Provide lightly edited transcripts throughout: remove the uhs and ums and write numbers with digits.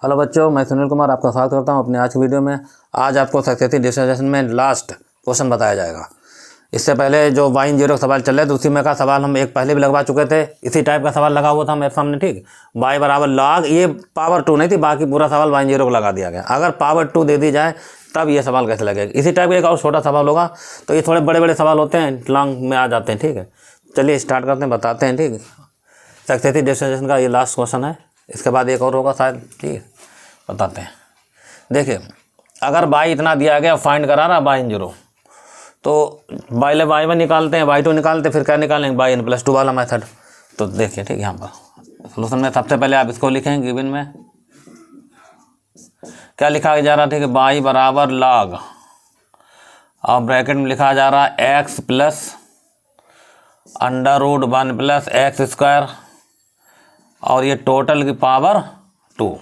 Hello बच्चों, मैं सुनील कुमार आपका स्वागत करता हूं अपने आज की वीडियो में। आज आपको सक्सेसिव डिफरेंशिएशन में लास्ट क्वेश्चन बताया जाएगा। इससे पहले जो वाई जीरो सवाल चल रहे थे उसी में का सवाल हम एक पहले भी लगवा चुके थे। इसी टाइप का सवाल लगा हुआ था मेरे सामने, ठीक। वाई बराबर लॉग, ये पावर 2 नहीं थी, बाकी पूरा सवाल वाई जीरो को लगा दिया गया। अगर पावर 2 दे दी जाए तब ये सवाल कैसे लगेगा। इसी टाइप का एक और छोटा सवाल होगा। तो ये थोड़े बड़े बड़े सवाल होते हैं, लॉन्ग में आ जाते हैं, ठीक है। चलिए स्टार्ट करते हैं, बताते हैं, ठीक। सक्सेसिव डिफरेंशिएशन का ये लास्ट क्वेश्चन है। इसके बाद एक और होगा शायद, ठीक है, बताते हैं। देखिए, अगर बाई इतना दिया गया, फाइंड करा रहा बाई जीरो, तो बाई वाई में निकालते हैं, वाई टू निकालते हैं, फिर क्या निकालेंगे, बाई एन प्लस टू वाला मेथड। तो देखिए, ठीक, यहाँ पर सोल्यूशन में सबसे पहले आप इसको लिखेंगे। गिवन में क्या लिखा जा रहा है, ठीक है, बाई बराबर लॉग, और ब्रैकेट में लिखा जा रहा है x plus under root 1 plus x square, और ये टोटल की पावर 2।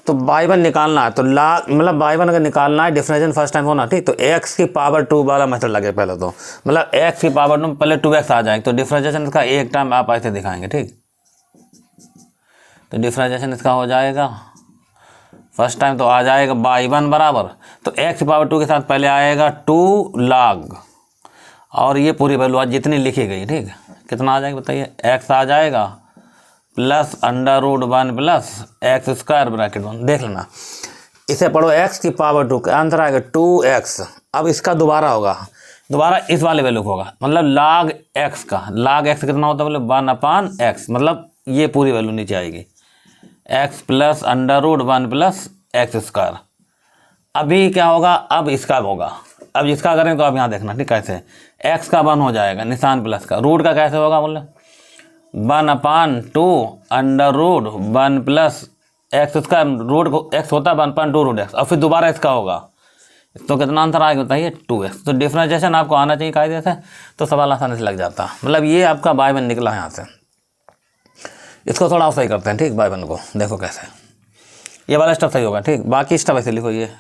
तो बाई वन निकालना है, तो मतलब बाई वन अगर निकालना है, डिफरेंशिएशन फर्स्ट टाइम होना, ठीक। तो एक्स की पावर 2 वाला मेथड लगे पहले, तो मतलब एक्स की पावर 2 पहले 2x आ जाएगा। तो डिफरेंशिएशन इसका एक टाइम आप ऐसे दिखाएंगे, ठीक। तो डिफरेंशिएशन इसका हो जाएगा फर्स्ट टाइम, तो आ जाएगा बाई वन बराबर, तो एक्स की पावर 2 के साथ पहले आएगा 2 log, और ये पूरी वैल्यू आज जितनी लिखी गई, ठीक। कितना आ जाएगा बताइए, एक्स आ जाएगा plus under root 1 plus x square bracket 1। देख लेना, इसे पढ़ो, एक्स की पावर 2 का आंसर आएगा 2x। अब इसका दोबारा होगा, दोबारा इस वाले वैल्यू को होगा, मतलब log x का, log x कितना होता है बोले 1/x, मतलब ये पूरी वैल्यू नीचे आएगी, x plus under root 1 plus x square. अभी क्या होगा, अब इसका होगा, अब इसका करें तो अब यहाँ देखना, ठीक। कैसे x का 1 हो जाएगा, निशान प्लस का, रूट का कैसे होगा बोले 1/2 under root 1 plus x square, root को x होता है 1/2 रूट x, और फिर दोबारा इसका होगा। तो कितना आंसर आएगा बताइए 2x। तो डिफरेंशिएशन आपको आना चाहिए कायदे से, तो सवाल आसानी से लग जाता है। मतलब ये आपका बाई वन निकला है यहाँ से। इसको थोड़ा सही करते हैं, ठीक। बाई वन को देखो कैसे, ये वाला स्टेप सही होगा, ठीक। बाकी स्टेप ऐसे लिखो, ये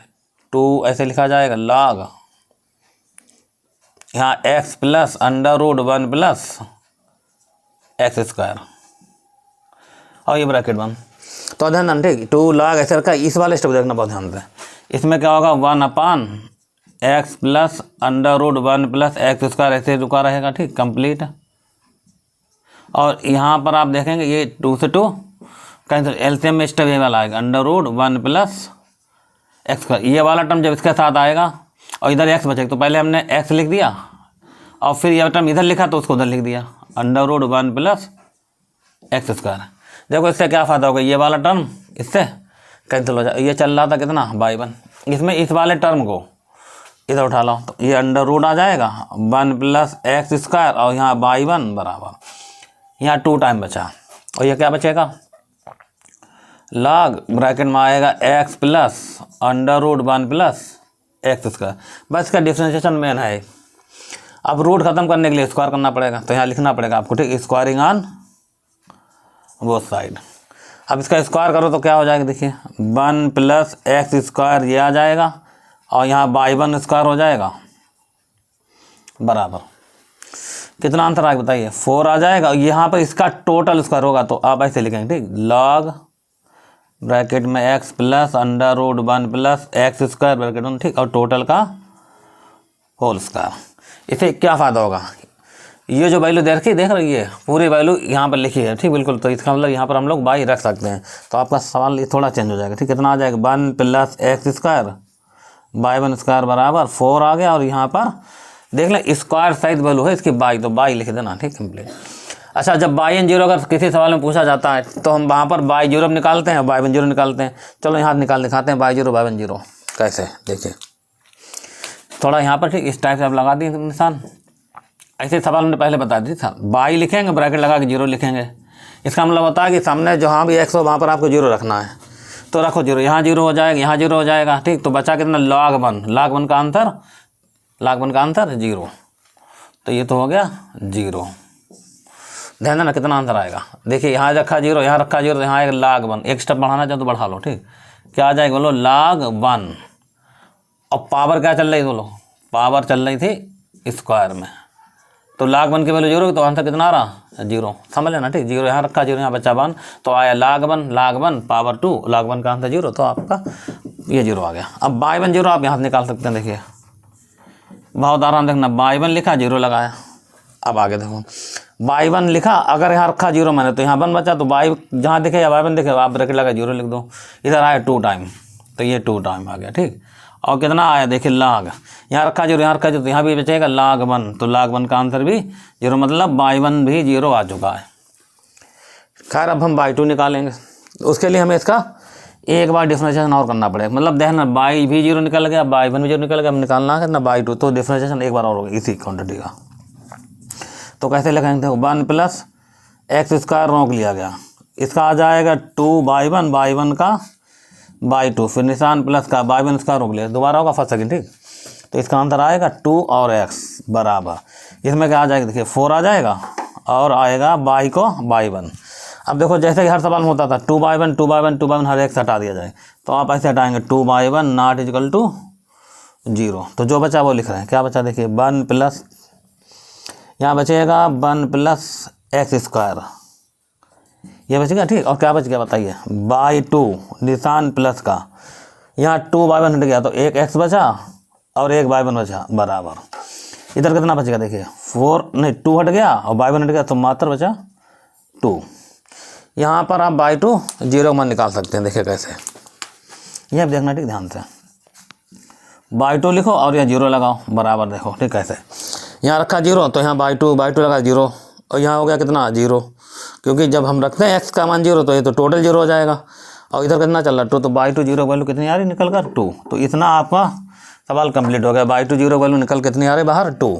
2 ऐसे लिखा जाएगा, log यहाँ x plus under root 1 plus x square, और ये ब्रैकेट 1। तो ध्यान, ठीक, 2 log ऐसे रखा। इस वाले स्टेप देखना बहुत ध्यान से। इसमें क्या होगा 1/x plus under root 1 plus x square, ऐसे रुका रहेगा, ठीक, कंप्लीट। और यहाँ पर आप देखेंगे ये 2 से 2 कैंसिल, एलसीएम में स्टेप ये वाला आएगा, under root 1 plus x square. ये वाला टर्म जब इसके साथ आएगा और इधर x बचेगा, तो पहले हमने x लिख दिया, और फिर यह टर्म इधर लिखा तो उसको उधर लिख दिया, under root 1 plus x square. देखो इससे क्या फ़ायदा होगा, ये वाला टर्म इससे कैंसिल हो जाए। ये चल रहा था कितना बाई वन, इसमें इस वाले टर्म को इधर उठा लो, तो ये अंडर रूट आ जाएगा 1 प्लस एक्स स्क्वायर, और यहाँ बाई वन बराबर, यहाँ 2 टाइम बचा, और ये क्या बचेगा, log ब्रैकेट में आएगा x plus under root 1 plus x square. बस इसका डिफरेंशिएशन मेन है। अब रूट खत्म करने के लिए स्क्वायर करना पड़ेगा, तो यहाँ लिखना पड़ेगा आपको, ठीक, स्क्वायरिंग ऑन बोथ साइड। अब इसका स्क्वायर करो तो क्या हो जाएगा, देखिए 1 प्लस एक्स स्क्वायर ये आ जाएगा, और यहाँ बाई वन स्क्वायर हो जाएगा बराबर, कितना आंसर आएगा बताइए 4 आ जाएगा। यहाँ पर इसका टोटल स्क्वायर होगा, तो आप ऐसे लिखेंगे, ठीक, log ब्रैकेट में x plus under root 1 plus x square bracket 1, ठीक, और टोटल का होल स्क्वायर। इसे क्या फ़ायदा होगा, ये जो वैल्यू देख रही है पूरी वैल्यू यहाँ पर लिखी है, ठीक, बिल्कुल। तो इसका मतलब यहाँ पर हम लोग बाई रख सकते हैं। तो आपका सवाल ये थोड़ा चेंज हो जाएगा, ठीक। कितना आ जाएगा 1 plus x square by one square बराबर 4 आ गया, और यहाँ पर देख लें स्क्वायर साइज वैल्यू है इसकी बाई, तो बाई लिख देना, ठीक, कंप्लीट। अच्छा, जब बाई एन जीरो अगर किसी सवाल में पूछा जाता है तो हम वहाँ पर बाई जीरो निकालते हैं, बाई वन जीरो निकालते हैं। चलो यहाँ निकाल दिखाते हैं by zero by one zero कैसे, देखिए थोड़ा यहाँ पर, ठीक, इस टाइप से आप लगा दिए निशान। ऐसे सवाल हमने पहले बता दी था, बाई लिखेंगे ब्रैकेट लगा के जीरो लिखेंगे। इसका मतलब होता है कि सामने जहाँ भी x हो वहाँ पर आपको जीरो रखना है, तो रखो जीरो, यहाँ जीरो हो जाएगा, यहाँ जीरो हो जाएगा, ठीक। तो बचा कितना log 1, log 1 का आंसर 0। तो ये तो हो गया 0। ध्यान देना कितना आंसर आएगा, देखिए यहाँ रखा 0, यहाँ रखा 0, तो यहाँ आएगा log 1। एक स्टेप बढ़ाना चाहो तो बढ़ा लो, ठीक। क्या आ जाएगा बोलो log 1, और पावर क्या चल रही, बोलो पावर चल रही थी स्क्वायर में, तो log 1 की वैल्यू 0 तो आंसर कितना आ रहा 0, समझ लेना ठीक। 0 यहाँ रखा, 0 यहाँ बचा 1, तो आया log 1 पावर 2, log 1 का आंसर 0, तो आपका ये 0 आ गया। अब y1 0 आप यहाँ से निकाल सकते हैं। देखिए बहुत आराम देखना, y1 लिखा 0 लगाया। अब आगे देखो y1 लिखा, अगर यहाँ रखा 0 मैंने तो यहाँ 1 बचा, तो y जहाँ दिखे या y1 दिखे आप ब्रैकेट लगा 0 लिख दो। इधर आया 2 टाइम, तो ये 2 टाइम आ गया ठीक। और कितना आया देखिए log, यहाँ रखा 0 यहाँ रखा 0, तो यहाँ भी बचेगा log 1, तो log 1 का आंसर भी 0, मतलब y1 भी 0 आ चुका है। खैर अब हम y2 निकालेंगे, उसके लिए हमें इसका एक बार डिफरेंशिएशन और करना पड़ेगा। मतलब देखना y भी 0 निकल गया, y1 भी 0 निकल गया, हम निकालना है ना y2, तो डिफरेंशिएशन एक बार और होगा इसी क्वांटिटी का। तो कैसे लिखेंगे, देखो 1 प्लस एक्स स्क्वायर रोक लिया गया, इसका आ जाएगा 2y1, y1 का y2, फिर निशान प्लस का y1 स्क्वायर रोक लिया, दोबारा होगा फर्स्ट सेकंड ठीक। तो इसका आंसर आएगा 2 और x बराबर, इसमें क्या आ जाएगा देखिए 4 आ जाएगा और आएगा y को y1। अब देखो जैसे कि हर सवाल में होता था 2y1 2y1 2y1 हर एक हटा दिया जाए, तो आप ऐसे हटाएंगे 2y1 नॉट इक्वल टू 0, तो जो बचा वो लिख रहे हैं। क्या बचा देखिए 1 प्लस, यहाँ बचेगा 1 प्लस एक्स स्क्वायर, ये बचेगा ठीक। और क्या बच गया बताइए y2 निशान प्लस का, यहाँ 2y1 हट गया तो एक x बचा और एक y1 बचा बराबर। इधर कितना बचेगा देखिए 4 नहीं 2 हट गया और y1 हट गया, तो मात्र बचा 2। यहाँ पर आप y2 0 मान निकाल सकते हैं। देखिए कैसे, ये अब देखना ठीक ध्यान से, y2 लिखो और यहाँ 0 लगाओ बराबर, देखो ठीक कैसे, यहाँ रखा 0 तो यहाँ y2 लगा 0 और यहाँ हो गया कितना 0, क्योंकि जब हम रखते हैं x का मान 0 तो ये तो टोटल 0 हो जाएगा। और इधर कितना चल रहा है 2, तो y2 0 वैल्यू कितनी आ रही निकल कर 2, तो इतना आपका सवाल कंप्लीट हो गया। y2 0 वैल्यू निकल कितनी आ रही बाहर 2।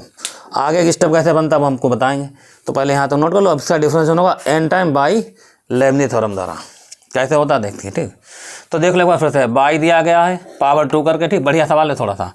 आगे की स्टेप कैसे बनता है वो हमको बताएंगे, तो पहले यहाँ तो नोट कर लो। अब इसका डिफरेंशिएशन होगा n time by Leibniz theorem द्वारा। कैसे होता है देखिए ठीक। तो देख लो एक बार फिर से, y दिया गया है पावर 2 करके ठीक, बढ़िया सवाल है थोड़ा सा।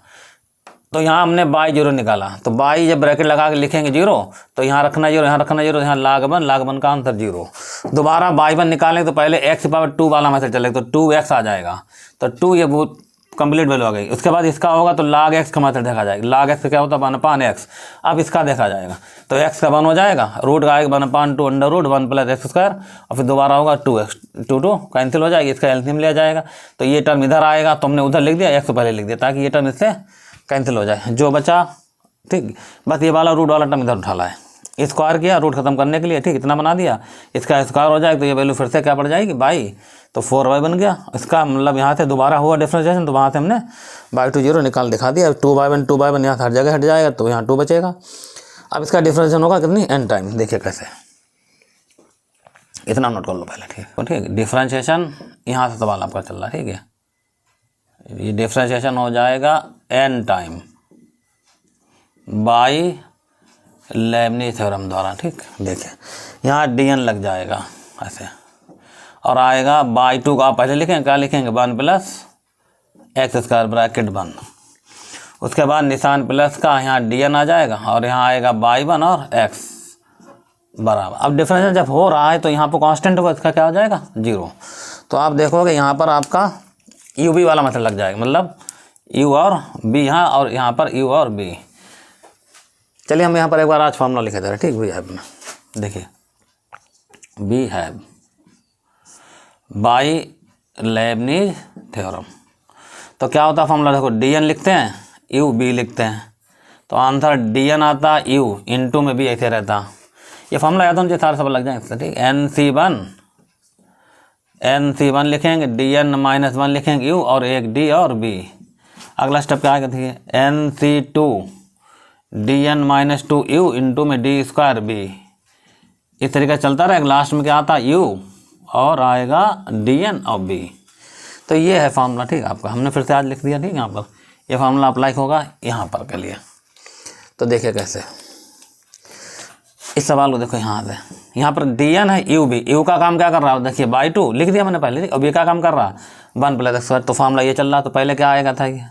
तो यहाँ हमने y0 निकाला, तो y जब ब्रैकेट लगा के लिखेंगे 0, तो यहाँ रखना 0 यहाँ रखना 0, यहाँ log 1 का आंसर 0। दोबारा y1 निकालेंगे तो पहले x पावर 2 वाला मैसेज चलेगा, तो 2x आ जाएगा, तो 2 ये बहुत कंप्लीट वैल्यू आ गई। उसके बाद इसका होगा तो log x का मैसेज देखा जाएगा, log x क्या होता है 1/x। अब इसका देखा जाएगा तो x का 1 हो जाएगा, रूट का आएगा 1/2 under root 1 plus x square, और फिर दोबारा होगा 2x, 2 कैंसिल हो जाएगी, इसका एलसीएम लिया जाएगा। तो ये टर्म इधर आएगा, तो हमने उधर लिख दिया, x पहले लिख दिया ताकि ये टर्म इससे कैंसिल हो जाए, जो बचा ठीक। बस ये वाला रूट वाला टर्म इधर उठाना है, स्क्वायर किया रूट खत्म करने के लिए ठीक, इतना बना दिया, इसका स्क्वायर हो जाएगा तो ये वैल्यू फिर से क्या पड़ जाएगी y, तो 4y बन गया। इसका मतलब यहाँ से दोबारा हुआ डिफरेंशिएशन, तो वहाँ से हमने y2 0 निकाल दिखा दिया। 2y1 यहाँ हर जगह हट जाएगा, तो यहाँ 2 बचेगा। अब इसका डिफरेंशिएशन होगा कितनी n टाइम, देखिए कैसे, इतना नोट कर लो पहले ठीक ठीक। डिफरेंशिएशन यहाँ से सवाल आपका चल रहा है ठीक है, ये डिफरेंशिएशन हो जाएगा n time by Leibniz theorem द्वारा ठीक। देखिए यहाँ dn लग जाएगा ऐसे, और आएगा y2 का आप पहले लिखेंगे, क्या लिखेंगे 1 प्लस एक्स स्क्वायर ब्रैकेट 1, उसके बाद निशान प्लस का यहाँ dn आ जाएगा, और यहाँ आएगा y1 और x बराबर। अब डिफरेंशिएशन जब हो रहा है तो यहाँ पर कांस्टेंट होगा, इसका क्या हो जाएगा 0। तो आप देखोगे यहाँ पर आपका u v वाला मतलब लग जाएगा, मतलब u और b यहाँ, और यहाँ पर u और b। चलिए हम यहाँ पर एक बार आज फॉर्मूला लिखे दे रहे ठीक। वी हैव में देखिए we have by Leibniz theorem, तो क्या होता है फॉर्मूला देखो, dn लिखते हैं u b लिखते हैं, तो आंसर dn आता u इंटू में b ऐसे रहता। ये फॉर्मूला याद होना चाहिए, सारे सब लग जाएंगे ठीक। nc1 लिखेंगे, dn-1 लिखेंगे u और एक d और b। अगला स्टेप क्या आएगा देखिए nc2 dn-2u इंटू में d स्क्वायर b। इस तरीका चलता रहेगा, लास्ट में क्या आता u और आएगा dn और b। तो ये है फार्मूला ठीक आपका, हमने फिर से आज लिख दिया ठीक। यहाँ पर ये फार्मूला अप्लाई होगा यहाँ पर के लिए। तो देखिए कैसे, इस सवाल को देखो यहाँ से, यहाँ पर dn है u b, u का काम क्या कर रहा है देखिए y2 लिख दिया मैंने पहले, और b का काम कर रहा है 1 प्लस एक्स स्क्वायर। तो फार्मूला ये चल रहा, तो पहले क्या आएगा था ये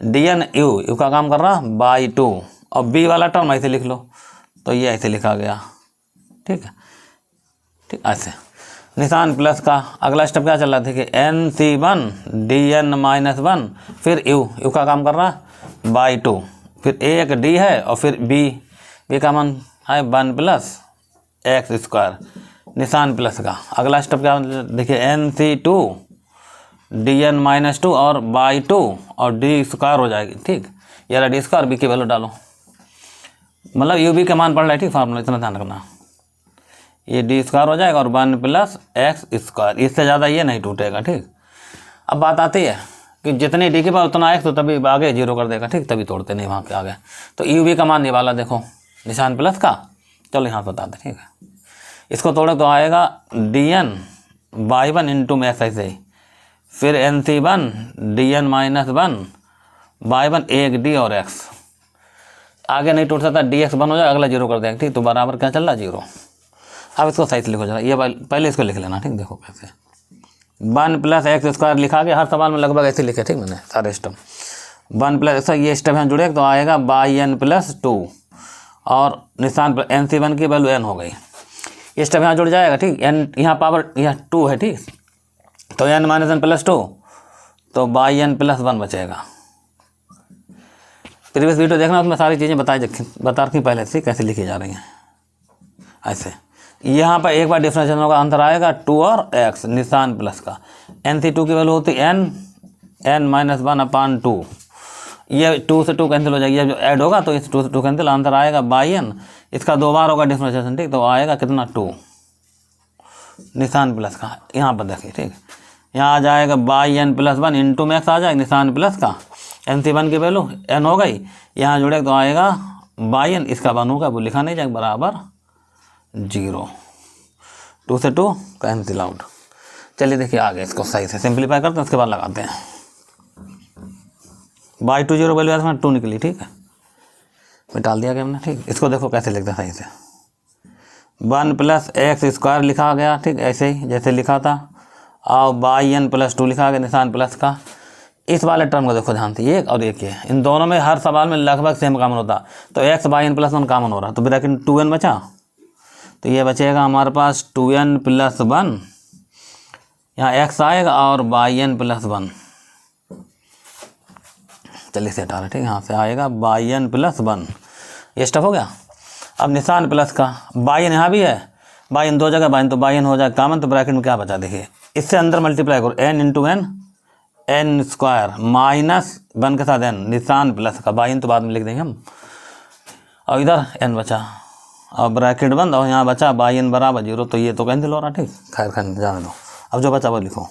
dn u का काम कर रहा y2, और b वाला टर्म ऐसे लिख लो, तो ये ऐसे लिखा गया ठीक है ठीक ऐसे। निशान प्लस का अगला स्टेप क्या चल रहा है देखिए nc1 dn-1, फिर u का काम कर रहा y2, फिर एक d है और फिर b, बी का मान है 1 प्लस एक्स स्क्वायर, निशान प्लस का। अगला स्टेप क्या देखिए, NC2 DN माइनस 2 और बाई 2 और डी स्क्वायर हो जाएगी, ठीक। ये रहा डी स्क्वायर, बी की वैल्यू डालो, मतलब यू बी का मान पड़ रहा है, ठीक। फार्मूला इतना ध्यान रखना, ये डी स्क्वायर हो जाएगा और 1 प्लस एक्स स्क्वायर, इससे ज़्यादा ये नहीं टूटेगा, ठीक। अब बात आती है कि जितनी डी के पास उतना एक्स, तो तभी आगे जीरो कर देगा, ठीक, तभी तोड़ते नहीं वहाँ के आगे। तो यू बी का मान ये वाला देखो, निशान प्लस का, चलो यहाँ बता दें, ठीक है। इसको तोड़े तो आएगा DN बाई 1 इंटू में एक्स ऐसे ही, फिर NC1 DN माइनस 1 बाई 1 एक डी और एक्स, आगे नहीं टूट सकता, DX 1 हो जाए, अगला जीरो कर देगा, ठीक। तो बराबर क्या चल रहा है, जीरो। अब इसको सही से लिखो जरा, ये पहले इसको लिख लेना, ठीक। देखो कैसे 1 प्लस एक्स स्क्वायर लिखा के, हर सवाल में लगभग ऐसे लिखे, ठीक। मैंने सारे स्टेप 1 प्लस ये स्टेप यहाँ जुड़े तो आएगा बाई n प्लस 2 और निशान पर NC1 की वैल्यू n हो गई, ये स्टेप यहाँ जुड़ जाएगा, ठीक। n यहाँ पावर यहाँ 2 है, ठीक। तो n माइनस n प्लस 2, तो बाई n प्लस 1 बचेगा। प्रीवियस वीडियो देखना, उसमें सारी चीज़ें बता रखी पहले से कैसे लिखी जा रही हैं। ऐसे यहाँ पर एक बार डिफरेंशिएशन होगा, अंतर आएगा 2 और x, निशान प्लस का। NC2 की वैल्यू होती है n माइनस 1/2, ये 2 से 2 कैंसिल हो जाएगी, ये जो ऐड होगा तो इस 2 से 2 कैंसिल, अंतर आएगा बाई n, इसका 2 बार होगा डिफरेंशिएशन, ठीक। तो आएगा कितना 2, निशान प्लस का। यहाँ पर देखिए, ठीक, यहाँ आ जाएगा बाई n प्लस 1 इंटू में x आ जाएगा, निशान प्लस का। NC1 की वैल्यू n हो गई, यहाँ जुड़े तो आएगा बाई n, इसका 1 होगा, वो लिखा नहीं जाएगा, बराबर 0, 2 से 2 कैंसिल आउट। चलिए देखिए आगे इसको सही से सिंप्लीफाई करते हैं, उसके बाद लगाते हैं। बाई 2 0 वैल्यू में 2 निकली, ठीक है, मिटाल दिया गया हमने, ठीक। इसको देखो कैसे लिखते हैं सही से, 1 प्लस एक्स स्क्वायर लिखा गया, ठीक, ऐसे ही जैसे लिखा था, और बाई n प्लस 2 लिखा गया, निशान प्लस का। इस वाले टर्म को देखो ध्यान से, एक और एक ये, इन दोनों में हर सवाल में लगभग सेम कॉमन होता, तो x by n plus 1 common हो रहा, तो ब्रैकेट 2n बचा, तो ये बचेगा हमारे पास 2n प्लस 1, यहाँ x आएगा और बाई n प्लस 1, चलिए से हटा रहे, ठीक। यहाँ से आएगा बाई n प्लस 1, ये स्टेप हो गया। अब निशान प्लस का, बाई n यहाँ भी है, बाई n 2 जगह बाई n, तो बाई n हो जाए कॉमन, तो ब्रैकेट में क्या बचा देखिए, इससे अंदर मल्टीप्लाई करो, n into n square minus 1 के साथ n, निशान प्लस का, बाई n तो बाद में लिख देंगे हम, और इधर n बचा और ब्रैकेट बंद, और यहाँ बचा बाई n बराबर 0, तो ये तो कैंसिल हो रहा, ठीक। खैर जाने दो, अब जो बचा वो लिखो,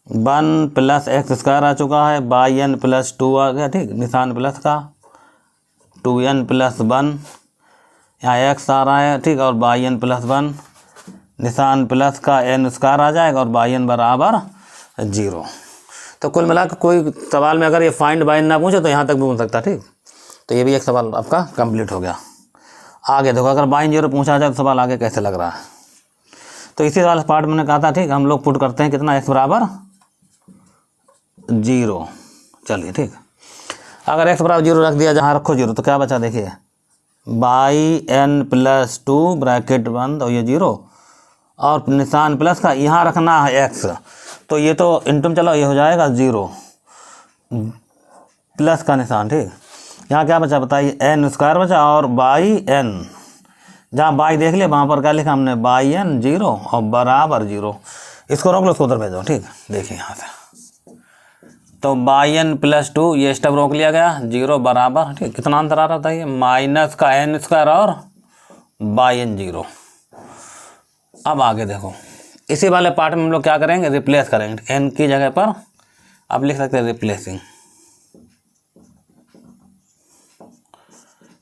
1 प्लस एक्स स्क्वायर आ चुका है, बाई n प्लस 2 आ गया, ठीक, निशान प्लस का, 2n प्लस 1, यहाँ x आ रहा है, ठीक, और बाई n प्लस 1, निशान प्लस का n स्क्वायर आ जाएगा और बाई n बराबर 0। तो कुल मिलाकर कोई सवाल में अगर ये फाइंड बाई n ना पूछे तो यहाँ तक भी पूछ सकता, ठीक। तो ये भी एक सवाल आपका कंप्लीट हो गया। आगे देखो, अगर बाई n 0 पूछा जाए तो सवाल आगे कैसे लग रहा है, तो इसी वाले पार्ट में कहा था, ठीक, हम लोग पुट करते हैं कितना, x बराबर 0। चलिए ठीक, अगर x बराबर 0 रख दिया, जहाँ रखो 0, तो क्या बचा देखिए, बाई n प्लस 2 ब्रैकेट बंद और ये 0, और निशान प्लस का, यहाँ रखना है x, तो ये तो इंटू चलो, ये हो जाएगा 0 प्लस का निशान, ठीक। यहाँ क्या बचा बताइए, n स्क्वायर बचा और बाई n, जहाँ बाई देख लिया वहाँ पर क्या लिखा हमने, बाई n 0 और बराबर 0। इसको रोक लो, उसको उधर भेजो, ठीक। देखिए यहाँ से, तो बाई n प्लस 2, ये स्टेप रोक लिया गया, 0 बराबर, ठीक। कितना अंतर आ रहा था ये, माइनस का n स्क्वायर और बाई n 0। अब आगे देखो, इसी वाले पार्ट में हम लोग क्या करेंगे, रिप्लेस करेंगे, n की जगह पर अब लिख सकते हैं रिप्लेसिंग,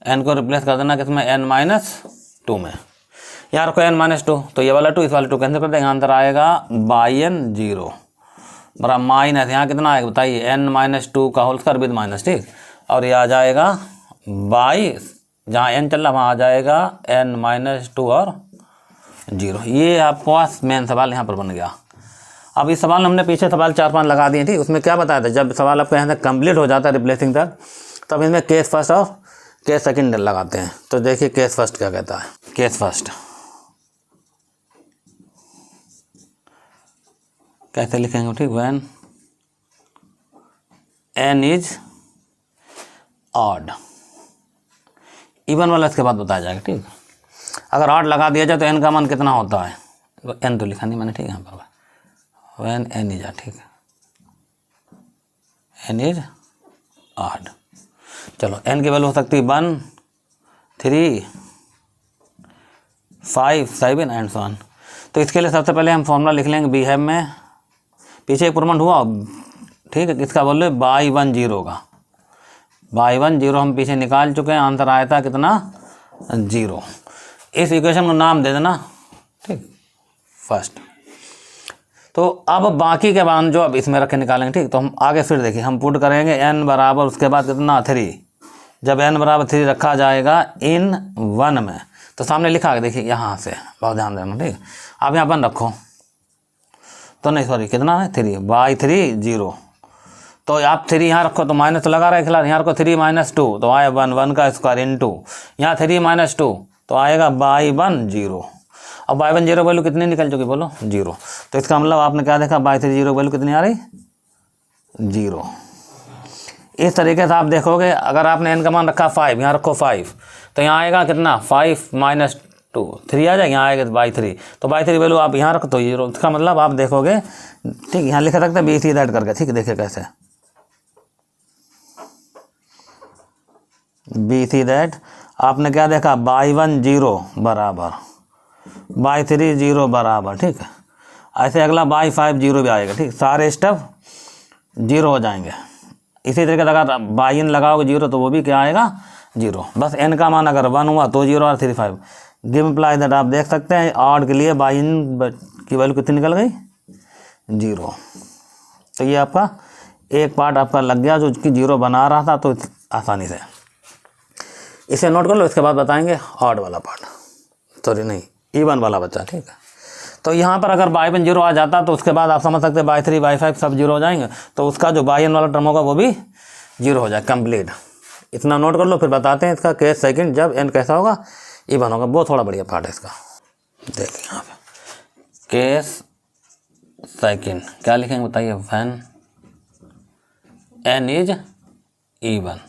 n को रिप्लेस कर देना किसमें, n माइनस 2 में। यहाँ रखो n माइनस 2, तो ये वाला 2 इस वाला 2 कैंसिल कर देंगे, अंतर आएगा बाई n 0 बराबर माइनस, यहाँ कितना आएगा बताइए, n माइनस 2 का होल स्क्वायर विद माइनस, ठीक। और ये आ जाएगा बाई, जहाँ n चल रहा वहाँ आ जाएगा n माइनस 2 और 0। ये आपको मेन सवाल यहाँ पर बन गया। अब इस सवाल में हमने पीछे सवाल 4-5 लगा दिए, ठीक। उसमें क्या बताया था, जब सवाल आपका यहाँ तक कंप्लीट हो जाता है रिप्लेसिंग तक, तब इसमें केस फर्स्ट और केस सेकंड लगाते हैं। तो देखिए केस फर्स्ट क्या कहता है, केस फर्स्ट कैसे लिखेंगे, ठीक, when n is odd even वाला इसके बाद बताया जाएगा, ठीक। अगर 8 लगा दिया जाए तो n का मान कितना होता है, n तो लिखा नहीं मैंने, ठीक है, यहाँ पर when n इज 8, ठीक है, n इज 8। चलो n की वैल्यू हो सकती है 1, 3, 5, 7 एंड so on। तो इसके लिए सबसे पहले हम फॉर्मूला लिख लेंगे बिहेव में, पीछे इम्प्रूवमेंट हुआ, ठीक है, किसका बोल रहे बाई 1 0 का, बाई 1 0 हम पीछे निकाल चुके हैं, आंसर आया था कितना 0। इस इक्वेशन को नाम दे देना, ठीक, फर्स्ट। तो अब बाकी के मान जो अब इसमें रख के निकालेंगे, ठीक। तो हम आगे फिर देखिए, हम पुट करेंगे n बराबर उसके बाद कितना 3, जब n बराबर 3 रखा जाएगा इन 1 में, तो सामने लिखा है देखिए यहाँ से, बहुत ध्यान देना, ठीक। आप यहाँ 1 रखो, तो नहीं सॉरी कितना है 3, बाई 3 0, तो आप 3 यहाँ रखो तो माइनस तो लगा रहा है खिलाफ, यहाँ रखो 3 - 2 तो आए 1, 1 का स्क्वायर इनटू यहाँ 3 - 2 तो आएगा बाई 1 0। अब बाई 1 0 वैल्यू कितनी निकल चुकी बोलो 0, तो इसका मतलब आपने क्या देखा बाई 3 0 वैल्यू कितनी आ रही 0। इस तरीके से आप देखोगे, अगर आपने n का मान रखा 5, यहाँ रखो 5, तो यहाँ आएगा कितना 5 - 2 3 आ जाएगा, यहाँ आएगा बाई 3, तो बाई 3 वैल्यू आप यहाँ रखो तो 0। इसका मतलब आप देखोगे, ठीक, यहाँ लिख सकते हैं बी सी दैट करके, ठीक, देखिए कैसे बी सी दैट, आपने क्या देखा बाई 1 0 बराबर बाई 3 0 बराबर, ठीक है। ऐसे अगला बाई 5 0 भी आएगा, ठीक, सारे स्टेप 0 हो जाएंगे। इसी तरीके से अगर बाई n लगाओगे 0 तो वो भी क्या आएगा 0। बस n का मान अगर 1 हुआ तो 0 और 3 5 गिव इम्प्लाई दैट, आप देख सकते हैं ऑड के लिए बाई n की वैल्यू कितनी निकल गई 0। तो ये आपका एक पार्ट आपका लग गया जो कि 0 बना रहा था, तो आसानी से इसे नोट कर लो। इसके बाद बताएंगे ऑड वाला पार्ट, सॉरी नहीं इवन वाला बच्चा, ठीक है। तो यहाँ पर अगर बाई 1 0 आ जाता तो उसके बाद आप समझ सकते हैं बाई 3 बाई 5 सब 0 हो जाएंगे, तो उसका जो बाई n वाला टर्म होगा वो भी 0 हो जाए कंप्लीट। इतना नोट कर लो, फिर बताते हैं इसका केस सेकंड जब n कैसा होगा इवन होगा, वो थोड़ा बढ़िया पार्ट है इसका। देखिए यहाँ पे केस सेकंड क्या लिखेंगे बताइए, व्हेन n इज इवन।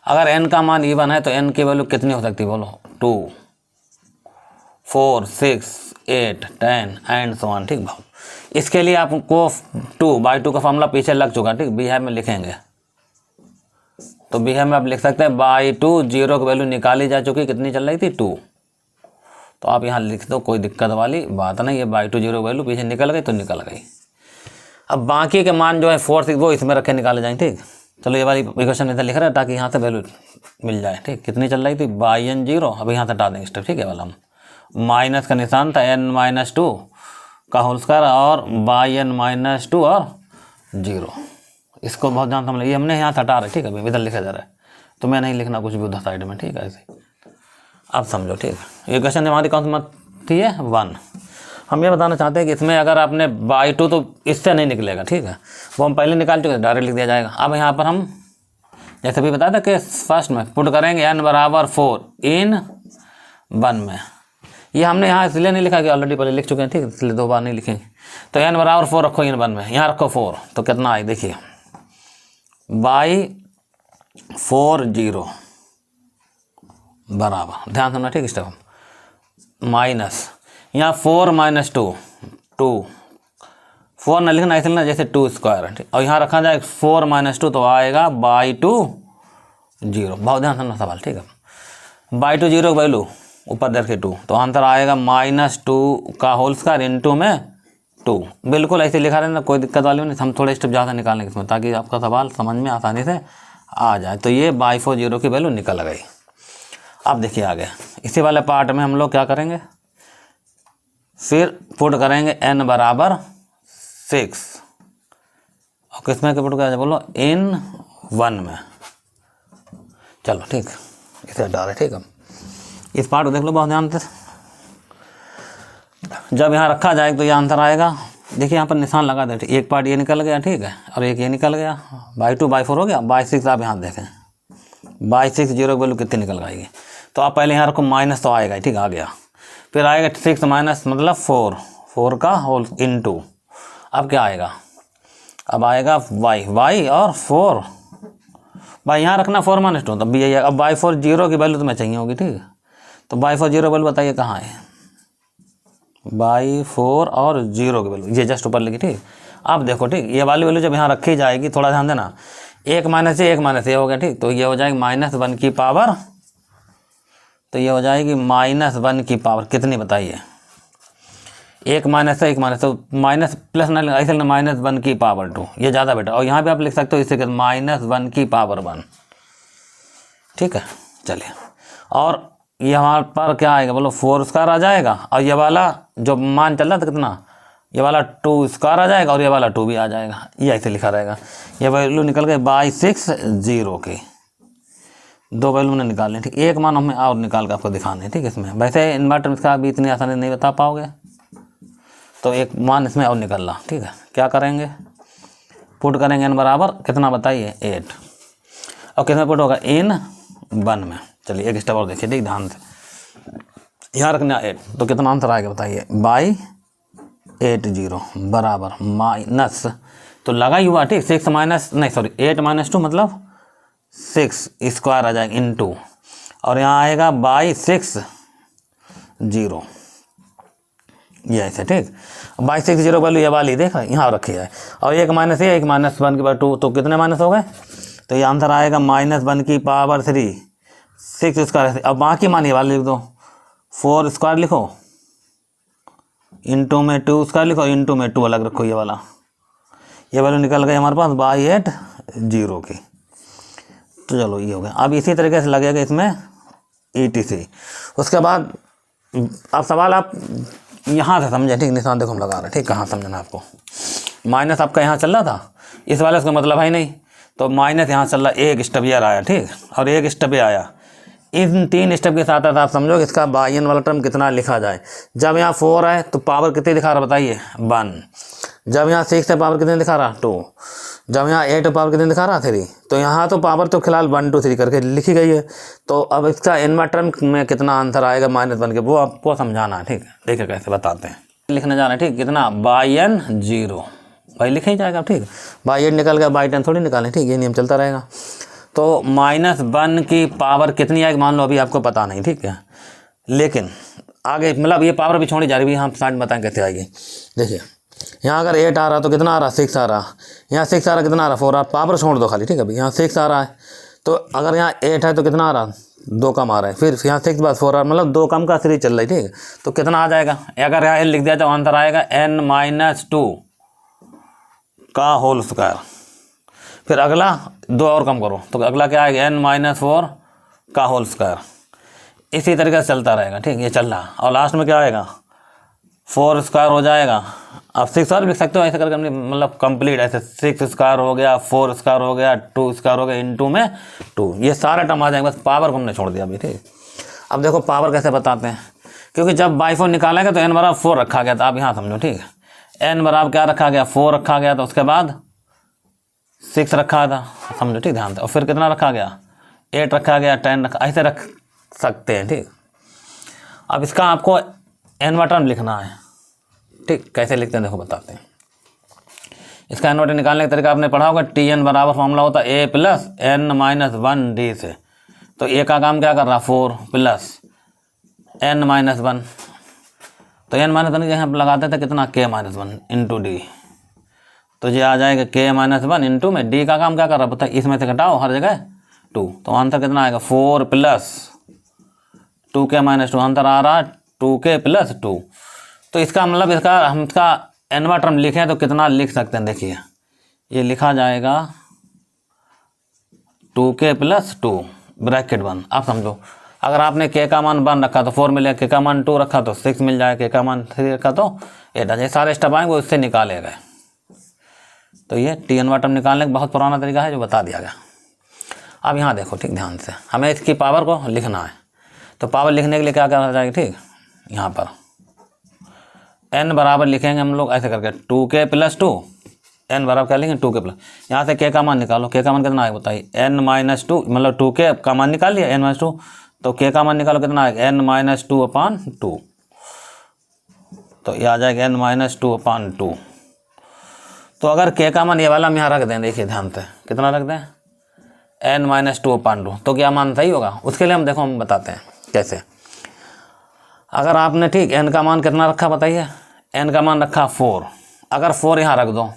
अगर n का मान इवन है तो n की वैल्यू कितनी हो सकती है बोलो 2, 4, 6, 8, 10 एंड सो ऑन, ठीक भाव। इसके लिए आपको 2/2 का फॉर्मूला पीछे लग चुका है, ठीक, बिहेव में लिखेंगे तो बिहेव में आप लिख सकते हैं बाई 2 0 की वैल्यू निकाली जा चुकी, कितनी चल रही थी 2, तो आप यहाँ लिख दो, कोई दिक्कत वाली बात नहीं है। बाई 2 0 वैल्यू पीछे निकल गई तो निकल गई। अब बाकी के मान जो है 4 6 वो इसमें रखे निकाले जाएंगे, ठीक। चलो ये वाली इक्वेशन इधर लिख रहे हैं ताकि यहाँ से वैल्यू मिल जाए, ठीक। कितनी चल रही थी बाई n 0, अब यहाँ से हटा देंगे स्टेप, ठीक है, वाला हम माइनस का निशान था n - 2 का होल स्क्वायर और बाई n - 2 और 0। इसको बहुत ध्यान समझ, ये हमने यहाँ से हटा रहे, ठीक है, अभी इधर लिखा जा रहा है तो मैं नहीं लिखना कुछ भी उधर साइड में, ठीक है, ऐसे आप समझो, ठीक है। ये क्वेश्चन हमारी कौन सी मत थी है 1। हम ये बताना चाहते हैं कि इसमें अगर आपने बाई 2 तो इससे नहीं निकलेगा, ठीक है, वो हम पहले निकाल चुके, डायरेक्ट लिख दिया जाएगा। अब यहाँ पर हम जैसे भी बताया था कि फर्स्ट में पुट करेंगे n बराबर 4 इन 1 में, ये हमने यहाँ इसलिए नहीं लिखा कि ऑलरेडी पहले लिख चुके हैं, ठीक है, इसलिए 2 बार नहीं लिखेंगे। तो n बराबर 4 रखो इन 1 में, यहाँ रखो 4, तो कितना आई देखिए बाई 4 0 बराबर, ध्यान सुनना, ठीक, स्टेप माइनस यहाँ 4 - 2 2 4 न लिखना इसलिए ना जैसे 2 स्क्वायर, ठीक, और यहाँ रखा जाए 4 - 2 तो आएगा बाई 2 0। बहुत ध्यान सुनना सवाल, ठीक है। बाई 2 0 वैल्यू ऊपर देखिए 2, तो आंसर आएगा -2 का होल स्क्वायर इनटू में 2। बिल्कुल ऐसे लिखा रहना, कोई दिक्कत वाली नहीं। हम थोड़े स्टेप ज़्यादा निकालेंगे इसमें ताकि आपका सवाल समझ में आसानी से आ जाए। तो ये बाई 4 0 की वैल्यू निकल गई। अब देखिए आगे इसी वाले पार्ट में हम लोग क्या करेंगे, फिर पुट करेंगे n बराबर 6 और किसमें के पुट करेंगे बोलो इन 1 में। चलो ठीक, इसे हटा रहे, ठीक है। इस पार्ट को देख लो बहुत ध्यान से, जब यहाँ रखा जाएगा तो ये आंसर आएगा। देखिए यहाँ पर निशान लगा दे, एक पार्ट ये निकल गया, ठीक है, और एक ये निकल गया, बाई 2 बाई 4 हो गया। बाई 6 आप यहाँ देखें, बाई 6 0 की वैल्यू कितनी निकल गई, तो आप पहले यहाँ रखो माइनस तो आएगा, ठीक, आ गया। फिर आएगा 6 माइनस मतलब 4 का होल इनटू, अब क्या आएगा, अब आएगा y और 4 भाई यहाँ रखना 4 - 2 तब भी यही है। अब y4 0 की वैल्यू तुम्हें चाहिए होगी, ठीक है। तो y4 0 वैल्यू बताइए कहाँ है, y4 और 0 की वैल्यू ये जस्ट ऊपर लिखी, ठीक। अब देखो, ठीक, ये वाली वैल्यू जब यहाँ रखी जाएगी, थोड़ा ध्यान देना, 1 - a हो गया, ठीक। तो ये हो जाएगी -1 की पावर, तो ये हो जाएगी -1 की पावर कितनी बताइए, 1 - से 1 तो माइनस प्लस ना ऐसे लिखना -1 की पावर 2, ये ज़्यादा बेटर। और यहाँ पे आप लिख सकते हो इससे -1 की पावर 1, ठीक है। चलिए, और ये हमारे पर क्या आएगा बोलो, 4² आ जाएगा, और ये वाला जो मान चल रहा था कितना, ये वाला 2² आ जाएगा, और ये वाला 2 भी आ जाएगा, ये ऐसे लिखा रहेगा। ये वैल्यू निकल गए y6 0 के, 2 वैल्यू ने निकालने, ठीक। एक मान हमें और निकाल कर आपको दिखाने, ठीक है। इसमें वैसे इन्वर्टर इसका अभी इतनी आसानी नहीं बता पाओगे, तो एक मान इसमें और निकल रहा, ठीक है। क्या करेंगे, पुट करेंगे n बराबर कितना बताइए 8, और किसमें पुट होगा इन 1 में। चलिए एक स्टेप और देखिए, ठीक, ध्यान से, यहाँ रखना 8, तो कितना आंसर आएगा बताइए, y80 बराबर माइनस, तो लगा ही हुआ, ठीक, 8 - 2 मतलब 6² आ जाएगा इनटू, और यहाँ आएगा y6 0, ये ऐसे, ठीक। y6 0 वैल्यू ये वाली देख यहाँ रखी है, और 1 - 1 -1 की पावर 2, तो कितने माइनस हो गए, तो ये आंसर आएगा -1 की पावर 3 6²। अब बाकी मान ये वाले लिख दो, 4² लिखो, इनटू में 2² लिखो, इनटू में 2 अलग रखो, ये वाला, ये वैल्यू निकल गई हमारे पास y80 की। तो चलो ये हो गया। अब इसी तरीके से लगेगा इसमें ETC। उसके बाद अब सवाल आप यहाँ से समझे, ठीक, निशान देखो हम लगा रहे हैं, ठीक, कहाँ समझना आपको, माइनस आपका यहाँ चल रहा था, इस वाले उसका मतलब है नहीं, तो माइनस यहाँ चल रहा, एक स्टेप ये आया, ठीक, और एक स्टेप ये आया, इन 3 स्टेप के साथ आप समझो कि इसका बायन वाला टर्म कितना लिखा जाए। जब यहाँ 4 है तो पावर कितनी दिखा रहा बताइए 1, जब यहाँ 6 है पावर कितनी दिखा रहा 2, जब यहाँ 8 पावर कितनी दिखा रहा 3, तो यहाँ तो पावर तो फिलहाल 1 2 3 करके लिखी गई है। तो अब इसका इन्वर्टर में कितना आंसर आएगा -1 के, वो आपको समझाना है, ठीक है। देखिए कैसे बताते हैं, लिखने जाना है, ठीक, कितना y0 भाई लिखा ही जाएगा, ठीक। y8 निकल गया, y10 थोड़ी निकालें, ठीक, ये नियम चलता रहेगा। तो -1 की पावर कितनी आएगी मान लो, अभी आपको पता नहीं, ठीक है, लेकिन आगे मतलब ये पावर भी छोड़ी जा रही है, हम साइड बताएं कैसे आएगी। देखिए यहाँ अगर 8 आ रहा तो कितना आ रहा 6 आ रहा, यहाँ 6 आ रहा कितना आ रहा 4 आ रहा, पावर छोड़ दो खाली, ठीक है। अभी यहाँ 6 आ रहा है, तो अगर यहाँ 8 है तो कितना आ रहा 2 कम आ रहा है, फिर यहाँ 6 बाद 4 आ रहा, मतलब 2 कम का 3 चल रही, ठीक है। तो कितना आ जाएगा, अगर यहाँ लिख दिया तो आंसर आएगा n-2 का होल स्क्वायर। फिर अगला 2 और कम करो तो अगला क्या आएगा n-4 का होल स्क्वायर। इसी तरीके से चलता रहेगा, ठीक, ये चल रहा, और लास्ट में क्या आएगा 4² हो जाएगा। अब 6 और लिख सकते हो ऐसे करके, मतलब कंप्लीट ऐसे 6² हो गया, 4² हो गया, 2² हो गया, इनटू में 2, ये सारा टर्म आ जाएगा, बस पावर को हमने छोड़ दिया अभी, ठीक। अब देखो पावर कैसे बताते हैं, क्योंकि जब y4 निकालेंगे तो n बराबर 4 रखा गया था, आप यहाँ समझो, ठीक है। n बराबर क्या रखा गया 4 रखा गया था, उसके बाद 6 रखा था, समझो, ठीक, ध्यान से, और फिर कितना रखा गया 8 रखा गया, 10 रखा, ऐसे रख सकते हैं, ठीक। अब इसका आपको इन्वर्टर लिखना है, ठीक, कैसे लिखते हैं देखो बताते हैं। इसका इन्वर्टर निकालने का तरीका आपने पढ़ा होगा, Tn बराबर फॉर्मूला होता है a + n-1d से। तो a का काम क्या कर रहा 4 + n-1, तो n-1 के यहाँ लगाते थे कितना k-1 इंटू डी, तो ये आ जाएगा k-1 इंटू में d का काम क्या कर रहा पता है, इसमें से घटाओ हर जगह 2, तो आंसर कितना आएगा 4 + 2k-2, आंसर आ रहा 2k + 2। तो इसका मतलब हम इसका n टर्म लिखें तो कितना लिख सकते हैं, देखिए ये लिखा जाएगा 2k + 2 ब्रैकेट 1। आप समझो अगर आपने k का मान 1 रखा तो 4 मिलेगा, k का मान 2 रखा तो 6 मिल जाएगा, k का मान 3 रखा तो 8 आ जाए। सारे स्टेप आएंगे वो इससे निकाले गए। तो ये Tn टर्म निकालने का बहुत पुराना तरीका है जो बता दिया गया। अब यहाँ देखो, ठीक, ध्यान से, हमें इसकी पावर को लिखना है, तो पावर लिखने के लिए क्या करना जाएगा, ठीक, यहाँ पर n बराबर लिखेंगे हम लोग ऐसे करके 2k + 2, n बराबर क्या लिखेंगे 2k +, यहाँ से k का मान निकालो, k का मान कितना आएगा बताइए n-2, मतलब 2k का मान निकाल लिया n-2, तो k का मान निकालो कितना आएगा n-2/2, तो ये आ जाएगा n-2/2। तो अगर k का मान ये वाला हम यहाँ रख दें, देखिए ध्यान से कितना रख दें n-2/2, तो क्या मान सही होगा? उसके लिए हम देखो हम बताते हैं कैसे। अगर आपने ठीक n का मान कितना रखा बताइए, n का मान रखा 4, अगर 4 यहाँ रख दो,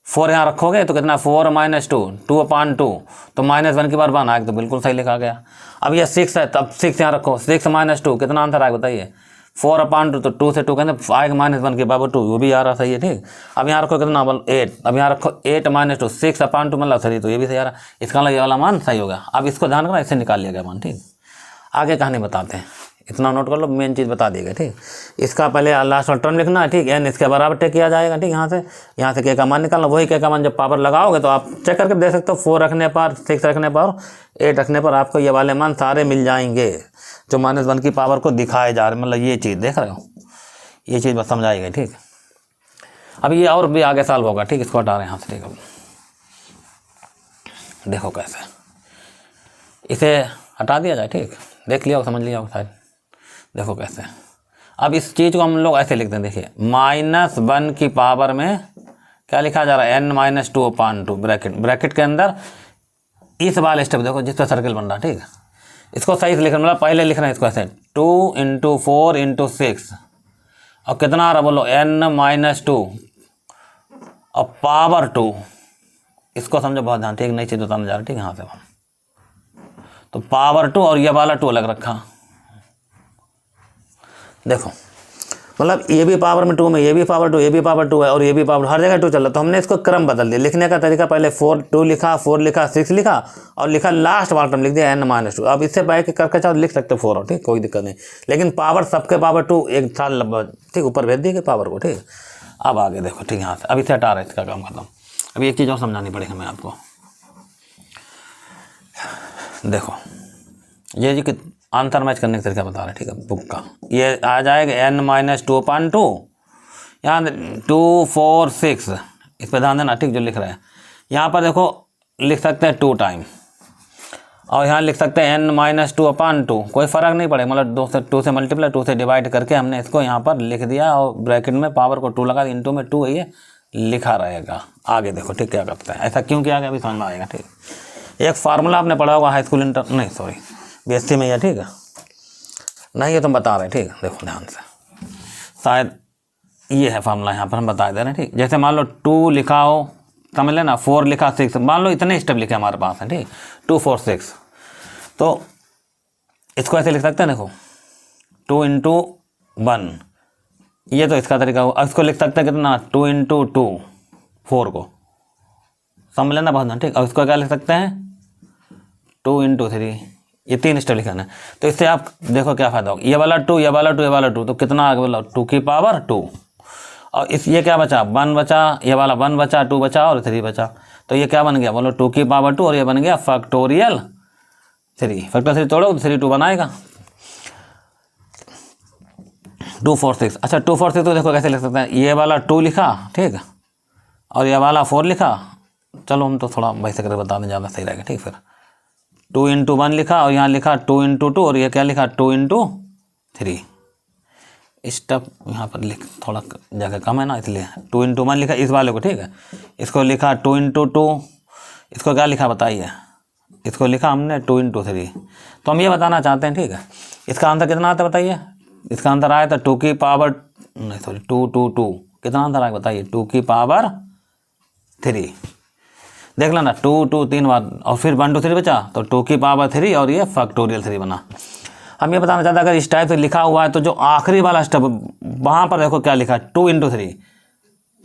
4 यहाँ रखोगे तो कितना 4 - 2, 2/2, तो -1 की बार 1 आएगा, तो बिल्कुल सही लिखा गया। अब ये 6 है, तब 6 यहाँ रखो, 6 - 2 कितना आंसर आएगा बताइए? 4/2, तो 2 से 2 कहते आएगा -1 के बराबर 2, वो भी आ रहा सही है ठीक। अब यहाँ रखो कितना 8, अब यहाँ रखो 8 - 2, 6/2 मतलब सही, तो ये भी सही आ रहा, इसका मतलब ये वाला मान सही होगा। अब इसको ध्यान रखना, इससे निकाल लिया गया मान ठीक। आगे कहानी बताते हैं, इतना नोट कर लो, मेन चीज़ बता दिएगा ठीक। इसका पहले लास्ट वाला टर्म लिखना है ठीक, n इसके बराबर टेक किया जाएगा ठीक। यहाँ से k का मान निकालना, वही k का मान जब पावर लगाओगे तो आप चेक करके देख सकते हो, 4 रखने पर, 6 रखने पर, 8 रखने पर आपको ये वाले मान सारे मिल जाएंगे जो -1 की पावर को दिखाए जा रहे, मतलब ये चीज़ देख रहे हो, ये चीज़ बस समझाई ठीक। अब ये और भी आगे सॉल्व होगा ठीक, इसको हटा रहे हैं यहाँ से ठीक। अब देखो कैसे इसे हटा दिया जाए ठीक, देख लिया समझ लिया शायद, देखो कैसे। अब इस चीज़ को हम लोग ऐसे लिखते हैं, देखिए -1 की पावर में क्या लिखा जा रहा है, n-2/2 ब्रैकेट के अंदर इस वाले स्टेप देखो जिस पर सर्कल बन रहा ठीक। इसको सही से लिखना, मतलब पहले लिखना है इसको ऐसे 2 × 4 × 6, और कितना आ रहा बोलो n-2 और पावर 2, इसको समझो बहुत ध्यान ठीक, नई चीज़ बताने जा रहा है ठीक। यहाँ से तो पावर 2 और ये वाला 2 अलग रखा, देखो मतलब ये भी पावर में 2 में, ये भी पावर 2, ये भी पावर 2 है, और ये भी पावर, हर जगह 2 चल रहा। तो हमने इसको क्रम बदल दिया लिखने का तरीका, पहले 2 लिखा, 4 लिखा, 6 लिखा, और लिखा लास्ट वाला टर्म लिख दिया n-2। अब इससे बैक करके चाहो लिख सकते हो 4 ठीक, कोई दिक्कत नहीं, लेकिन पावर सबके पावर 2 एक साल ठीक ऊपर भेज दिए पावर को ठीक। अब आगे देखो ठीक, यहाँ से अब इसे हटा रहे, इसका काम खत्म। अभी एक चीज़ और समझानी पड़ेगी हमें आपको, देखो ये जी कि आंसर मैच करने का तरीका बता रहे ठीक है बुक का। ये आ जाएगा n-2/2, यहाँ 2 4 6, इस पर ध्यान देना ठीक जो लिख रहे हैं। यहाँ पर देखो लिख सकते हैं 2 टाइम, और यहाँ लिख सकते हैं n-2/2, कोई फ़र्क नहीं पड़ेगा, मतलब 2 से मल्टीप्लाई 2 से डिवाइड करके हमने इसको यहाँ पर लिख दिया, और ब्रैकेट में पावर को 2 लगा, इंटू में 2 ये लिखा रहेगा। आगे देखो ठीक क्या करते हैं, ऐसा क्यों किया गया अभी समझ में आएगा ठीक। एक फार्मूला आपने पढ़ा होगा हाई स्कूल नहीं सॉरी BSc में है ठीक है, नहीं ये तुम बता रहे ठीक है, देखो ध्यान से, शायद ये है फार्मूला, यहाँ पर हम बता दे रहे हैं ठीक। जैसे मान लो 2 लिखा हो, समझ लेना, 4 लिखा, 6, मान लो इतने स्टेप लिखे हमारे पास है ठीक, 2 4 6, तो इसको ऐसे लिख सकते हैं, देखो 2 × 1, ये तो इसका तरीका हो। इसको लिख सकते हैं कितना 2 × 2, 4 को समझ लेना बहुत ठीक। अब इसको क्या लिख सकते हैं 2 × 3, ये 3 स्टेप लिखाना है। तो इससे आप देखो क्या फ़ायदा होगा, ये वाला 2, ये वाला 2, ये वाला 2, तो कितना आगे बोला 2 की पावर 2, और इस ये क्या बचा 1 बचा, ये वाला 1 बचा, 2 बचा और 3 बचा, तो ये क्या बन गया बोलो 2 की पावर 2, और ये बन गया फैक्टोरियल 3, फैक्टर 3 तोड़ो 3 2 बनाएगा 2 4 6। अच्छा 2 4 6 तो देखो कैसे लिख सकते हैं, ये वाला 2 लिखा ठीक है, और ये वाला 4 लिखा, चलो हम तो थोड़ा वैसे करके बता दें ज़्यादा सही रहेगा ठीक। फिर 2 × 1 लिखा, और यहाँ लिखा 2 × 2, और ये क्या लिखा 2 × 3, स्टेप यहाँ पर लिख थोड़ा जगह कम है ना, इसलिए 2 × 1 लिखा इस वाले को ठीक है, इसको लिखा 2 × 2, इसको क्या लिखा बताइए, इसको लिखा हमने 2 × 3। तो हम ये बताना चाहते हैं ठीक है, इसका आंसर कितना आता है बताइए, इसका आंसर आया था 2 की पावर नहीं सॉरी 2 2 2, कितना आंसर आया बताइए 2 की पावर 3, देख लेना 2 2 3 बार, और फिर 1 2 3 बचा, तो 2 की पावर 3, और ये फैक्टोरियल 3 बना। हम ये बताना चाहते हैं अगर इस टाइप से लिखा हुआ है तो जो आखिरी वाला स्टेप वहाँ पर देखो क्या लिखा है 2 × 3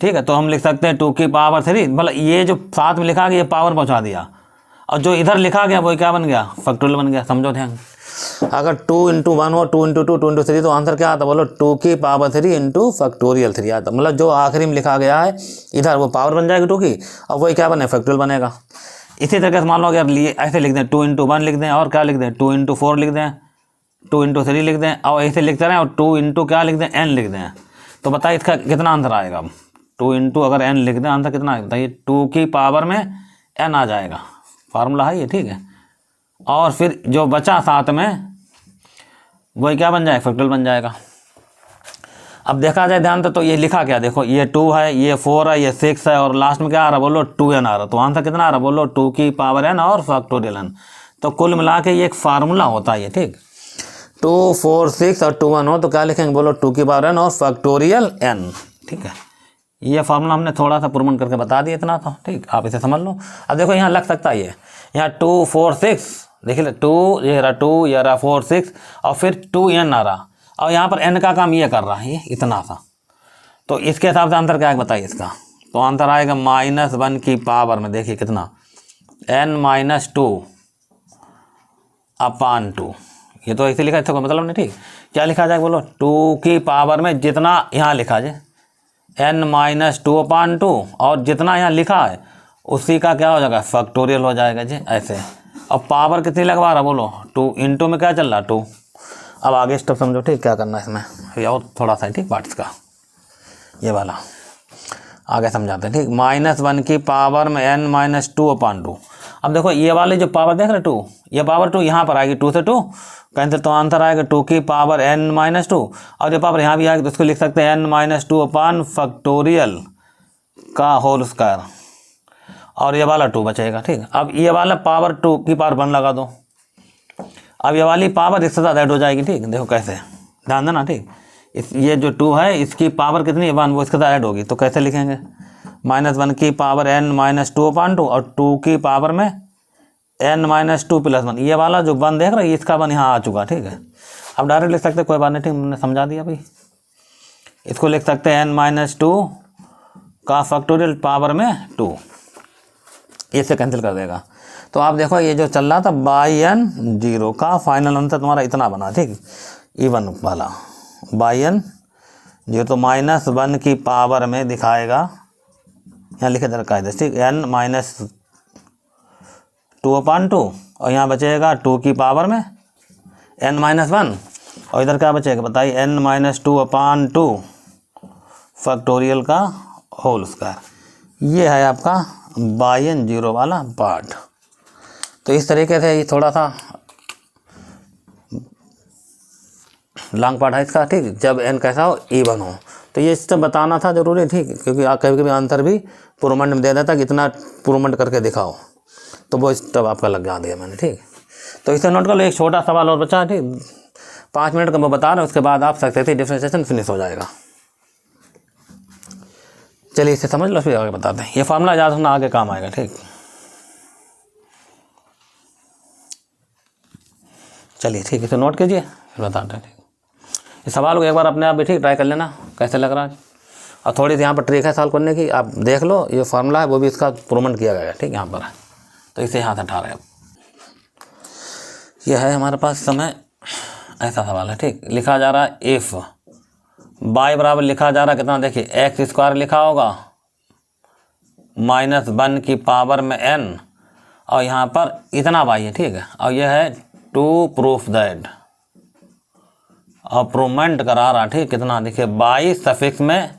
ठीक है, तो हम लिख सकते हैं 2 की पावर 3, मतलब ये जो साथ में लिखा गया ये पावर पहुँचा दिया, और जो इधर लिखा गया वो क्या बन गया फैक्टोरियल बन गया, समझो ध्यान। अगर 2 × 1 हो 2 × 2 2 × 3 तो आंसर क्या आता बोलो 2 की पावर 3 × फैक्टोरियल 3 आता, मतलब जो आखिरी में लिखा गया है इधर वो पावर बन जाएगी 2 की, और वही क्या बने फैक्टोरियल बनेगा। इसी तरीके से मान लो अगर लिए ऐसे लिख दें 2 × 1 लिख दें, और क्या लिख दें 2 × 4 लिख दें, 2 × 3 लिख दें, और ऐसे लिखते रहें, और 2 × क्या लिख दें n लिख दें, तो बताइए इसका कितना आंसर आएगा। 2 × अगर n लिख दें आंसर कितना आएगा बताइए 2 की पावर में n आ जाएगा, फार्मूला है ये ठीक है, और फिर जो बचा साथ में वही क्या बन जाएगा फैक्टोरियल बन जाएगा। अब देखा जाए ध्यान से तो ये लिखा क्या, देखो ये 2 है, ये 4 है, ये 6 है, और लास्ट में क्या आ रहा बोलो 2n आ रहा। तो आंसर कितना आ रहा बोलो 2 की पावर n और फैक्टोरियल n। तो कुल मिला के ये एक फार्मूला होता है ये, ठीक। 2 4 6 और 2 1 हो तो क्या लिखेंगे बोलो 2 की पावर n और फैक्टोरियल n, ठीक है। ये फार्मूला हमने थोड़ा सा प्रूवन करके बता दिया, इतना था, ठीक। आप इसे समझ लो। अब देखो यहाँ लग सकता है ये, यहाँ 2 4 6 देखिए 2, ये रहा 2, ये रहा 4 6 और फिर 2n आ रहा, और यहाँ पर n का काम ये कर रहा है, ये इतना सा। तो इसके हिसाब से आंसर क्या है बताइए इसका। तो आंसर आएगा -1 की पावर में, देखिए कितना, n - 2/2। ये तो ऐसे लिखा, इसका कोई मतलब नहीं, ठीक। क्या लिखा जाए बोलो 2 की पावर में जितना यहाँ लिखा जाए n - 2/2, और जितना यहाँ लिखा है उसी का क्या हो जाएगा फैक्टोरियल हो जाएगा जी, ऐसे। अब पावर कितनी लगवा रहा बोलो 2 इंटू में क्या चल रहा 2। अब आगे स्टेप समझो, ठीक, क्या करना है इसमें, ये और थोड़ा सा, ठीक, पार्ट्स का ये वाला आगे समझाते हैं, ठीक। -1 की पावर में n - 2/2। अब देखो ये वाली जो पावर देख रहे 2, ये पावर 2 यहाँ पर आएगी, 2 से 2 कैंसिल, तो आंसर आएगा 2 की पावर n - 2, और ये पावर यहाँ भी आएगी तो इसको लिख सकते हैं n - 2 फैक्टोरियल का होल स्क्वायर, और ये वाला 2 बचेगा, ठीक। अब ये वाला पावर 2 की पावर 1 लगा दो, अब ये वाली पावर इसके साथ ऐड हो जाएगी, ठीक। देखो कैसे, ध्यान देना, ठीक। ये जो 2 है इसकी पावर कितनी है 1, वो इसके साथ ऐड होगी, तो कैसे लिखेंगे -1 की पावर n - 2/2 और 2 की पावर में n - 2 + 1। ये वाला जो 1 देख रहे हैं इसका 1 यहाँ आ चुका, ठीक है। अब डायरेक्ट लिख सकते हैं, कोई बात नहीं, ठीक, हमने समझा दिया भाई। इसको लिख सकते हैं n - 2 का फैक्टोरियल पावर में 2, इससे कैंसिल कर देगा। तो आप देखो ये जो चल रहा था n 0 का फाइनल आंसर तुम्हारा इतना बना, ठीक, इवन वाला n 0, तो -1 की पावर में दिखाएगा, यहाँ लिखे दर कायदे, ठीक, n - 2/2, और यहाँ बचेगा 2 की पावर में n - 1, और इधर क्या बचेगा बताइए n - 2/2 फैक्टोरियल का होल स्क्वायर। ये है आपका n 0 वाला पार्ट। तो इस तरीके से ये थोड़ा सा लॉन्ग पार्ट है इसका, ठीक। जब n कैसा हो इवन हो, तो ये इससे बताना था जरूरी, ठीक, क्योंकि कभी कभी आंसर भी प्रूवमेंट में दे देता कि इतना प्रूवमेंट करके दिखाओ, तो वो स्टेप आपका लगा दिया मैंने, ठीक। तो इसे नोट कर लो। एक छोटा सवाल और बचा, ठीक, 5 मिनट का मैं बता रहा हूँ, उसके बाद आप सक्सेसफुल डिफरेंशिएशन फिनिश हो जाएगा। चलिए इसे समझ लो, फिर आगे बताते हैं। ये फार्मूला याद रखना, आगे काम आएगा, ठीक। चलिए ठीक है, इसे नोट कीजिए, फिर बताते हैं, ठीक। ये सवाल को एक बार अपने आप भी ठीक ट्राई कर लेना कैसे लग रहा है, और थोड़ी सी यहाँ पर ट्रिक है सॉल्व करने की, आप देख लो। ये फार्मूला है वो भी इसका प्रूवमेंट किया गया है, ठीक, यहाँ पर है, तो इसे यहाँ से हटा रहे हैं। यह है हमारे पास समय, ऐसा सवाल है, ठीक। लिखा जा रहा है इफ़ y बराबर लिखा जा रहा है कितना, देखिए x² लिखा होगा -1 की पावर में n, और यहाँ पर इतना y है, ठीक है। और यह है टू प्रूफ दैट, और प्रूवमेंट करा रहा, ठीक, कितना, देखिए y सफिक्स में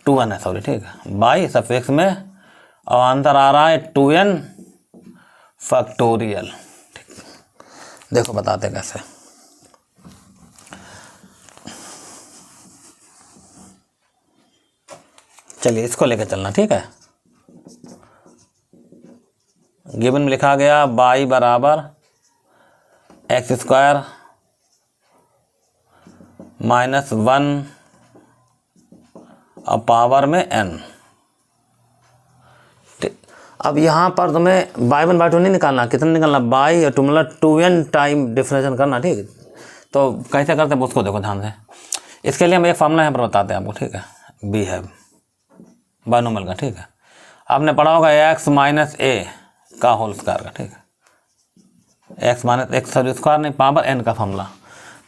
2n है, सॉरी, ठीक है, y सफिक्स में, और आंसर आ रहा है 2n फैक्टोरियल, ठीक। देखो बताते कैसे। चलिए इसको लेकर चलना, ठीक है। गिवन में लिखा गया y बराबर x² -1 और पावर में n, ठीक। अब यहाँ पर तुम्हें y1/2 नहीं निकालना, कितना निकालना, y और 2 मतलब 2n टाइम डिफरेंशिएशन करना, ठीक। तो कैसे करते हैं उसको देखो ध्यान से। इसके लिए हम एक फार्मूला यहाँ पर बताते हैं आपको, ठीक है, बी है बायनोमियल का, ठीक है। आपने पढ़ा होगा x - a का होल स्क्वायर का, ठीक है, x स्क्वायर नहीं, पावर n का फार्मूला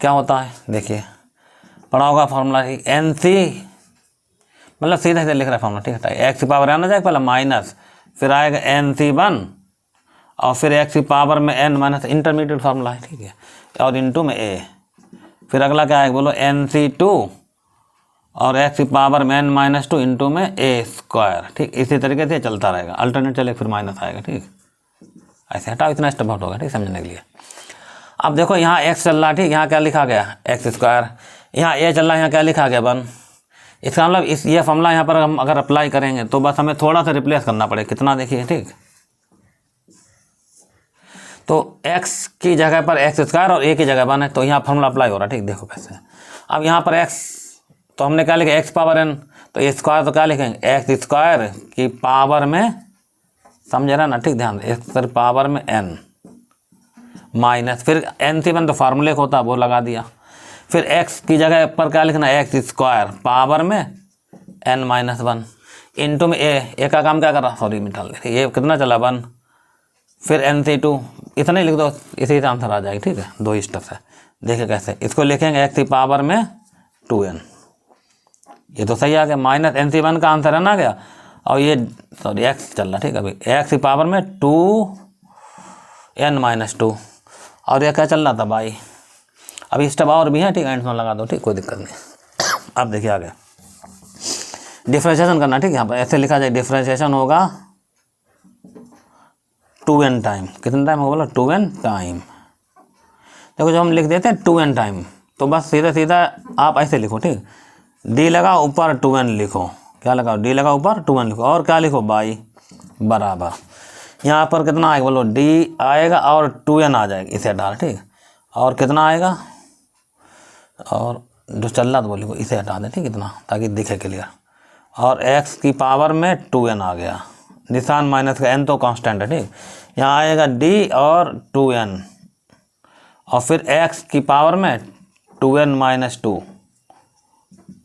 क्या होता है, देखिए पढ़ा होगा फार्मूला, nc, मतलब सीधा सीधा लिख रहा है फार्मूला, ठीक है। x की पावर n आ जाएगा पहले माइनस, फिर आएगा nc1, और फिर x की पावर में n माइनस, इंटरमीडिएट फार्मूला है, ठीक है, और इंटू में a, फिर अगला क्या आएगा बोलो nc2, और x की पावर में n - 2 इंटू में a², ठीक। इसी तरीके से चलता रहेगा, अल्टरनेट चले फिर माइनस आएगा, ठीक। ऐसे हटाओ, इतना स्टेप आउट होगा, ठीक, समझने के लिए। अब देखो यहाँ x चल रहा है, ठीक, यहाँ क्या लिखा गया x², यहाँ a चल रहा है, यहाँ क्या लिखा गया 1, इसका मतलब इस ये फॉर्मूला यहाँ पर हम अगर अप्लाई करेंगे तो बस हमें थोड़ा सा रिप्लेस करना पड़ेगा। कितना देखिए, ठीक। तो x की जगह पर एक्स स्क्वायर और a की जगह 1 है, तो यहाँ फॉर्मूला अप्लाई हो रहा है, ठीक। देखो कैसे। अब यहाँ पर x, तो हमने क्या लिखा, x पावर n, तो ये स्क्वायर तो क्या लिखेंगे, एक्स स्क्वायर की पावर में, समझ रहे ना, ठीक। ध्यान, एक्स पावर में n माइनस, फिर n⁻1 तो फार्मूले को होता है वो लगा दिया। फिर x की जगह पर क्या लिखना, एक्स स्क्वायर पावर में n-1 इंटू में a का काम क्या कर रहा, सॉरी मिटा ले, ये कितना चला 1, फिर n/2, इतना ही लिख दो, इसी से आंसर आ जाएगा, ठीक है। 2 स्टेप है। देखिए कैसे, इसको लिखेंगे x की पावर में 2n, ये तो सही आ गया, माइनस n/1 का आंसर है ना गया, और ये सॉरी x चल रहा, ठीक है। अभी x की पावर में 2n-2, और ये क्या चल रहा था भाई, अभी स्टेप और भी है, ठीक है, एंड में लगा दो, ठीक, कोई दिक्कत नहीं। अब देखिए आगे डिफरेंशिएशन करना, ठीक है। यहाँ पर ऐसे लिखा जाए, डिफरेंशिएशन होगा 2n टाइम, कितना टाइम होगा, बोला 2n टाइम। देखो जब हम लिख देते हैं 2n टाइम, तो बस सीधा सीधा आप ऐसे लिखो, ठीक। d लगा ऊपर 2n लिखो, क्या लगाओ, d लगा ऊपर 2n लिखो, और क्या लिखो, बाई बराबर, यहाँ पर कितना आएगा, बोलो d आएगा और 2n आ जाएगा, इसे हटा, ठीक। और कितना आएगा, और जो चल रहा था वो लिखो, इसे हटा दें, ठीक, इतना, ताकि दिखे क्लियर। और x की पावर में 2n आ गया, निशान माइनस का, n तो कांस्टेंट है, ठीक। यहाँ आएगा d और 2n, और फिर x की पावर में 2n-2,